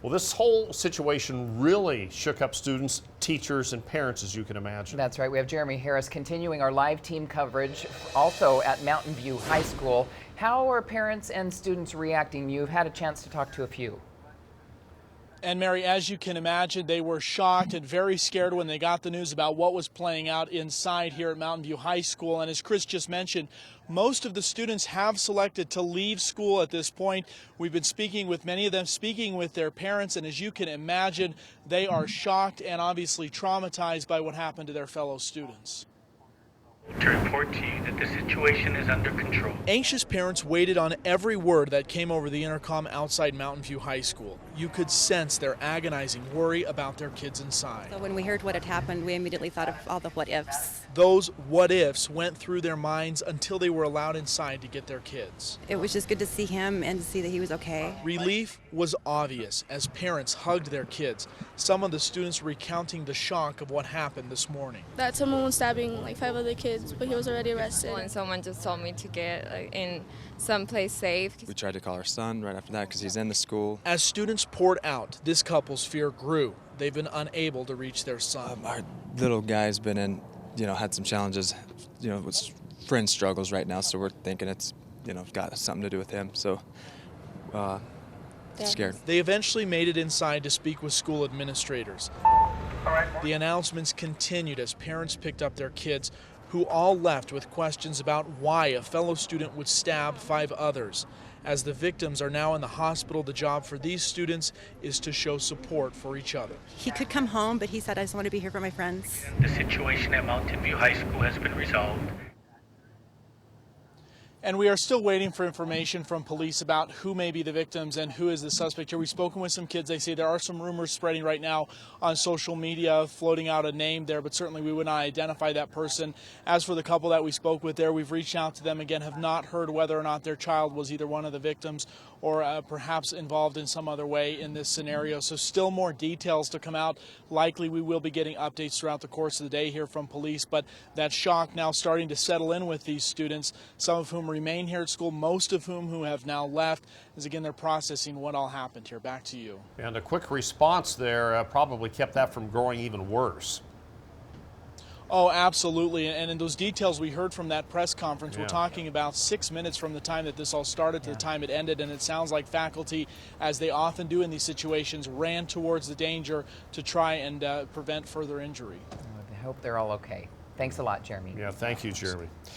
Well, this whole situation really shook up students, teachers, and parents, as you can imagine. That's right. We have Jeremy Harris continuing our live team coverage, also at Mountain View High School. How are parents and students reacting? You've had a chance to talk to a few. And Mary, as you can imagine, they were shocked and very scared when they got the news about what was playing out inside here at Mountain View High School. And as Chris just mentioned, most of the students have selected to leave school at this point. We've been speaking with many of them, speaking with their parents, and as you can imagine, they are shocked and obviously traumatized by what happened to their fellow students. To report to you that the situation is under control. Anxious parents waited on every word that came over the intercom outside Mountain View High School. You could sense their agonizing worry about their kids inside. So when we heard what had happened, we immediately thought of all the what ifs. Those what ifs went through their minds until they were allowed inside to get their kids. It was just good to see him and to see that he was okay. Relief was obvious as parents hugged their kids. Some of the students recounting the shock of what happened this morning. That someone was stabbing like 5 other kids, but he was already arrested. And someone just told me to get in someplace safe. We tried to call our son right after that because he's in the school. As students poured out, this couple's fear grew. They've been unable to reach their son. Our little guy's been in, had some challenges, with friend struggles right now. So we're thinking it's, got something to do with him. So, scared. They eventually made it inside to speak with school administrators. The announcements continued as parents picked up their kids, who all left with questions about why a fellow student would stab 5 others. As the victims are now in the hospital, the job for these students is to show support for each other. He could come home, but he said, I just want to be here for my friends. The situation at Mountain View High School has been resolved. And we are still waiting for information from police about who may be the victims and who is the suspect here. We've spoken with some kids. They say there are some rumors spreading right now on social media, floating out a name there, but certainly we would not identify that person. As for the couple that we spoke with there, we've reached out to them again, have not heard whether or not their child was either one of the victims or perhaps involved in some other way in this scenario. So still more details to come out. Likely we will be getting updates throughout the course of the day here from police, but that shock now starting to settle in with these students, some of whom remain here at school, most of whom who have now left, as again they're processing what all happened here. Back to you. And a quick response there probably kept that from growing even worse. Oh, absolutely. And in those details we heard from that press conference, we're talking about 6 minutes from the time that this all started to the time it ended. And it sounds like faculty, as they often do in these situations, ran towards the danger to try and prevent further injury. I hope they're all okay. Thanks a lot, Jeremy. Yeah, thank you, Jeremy.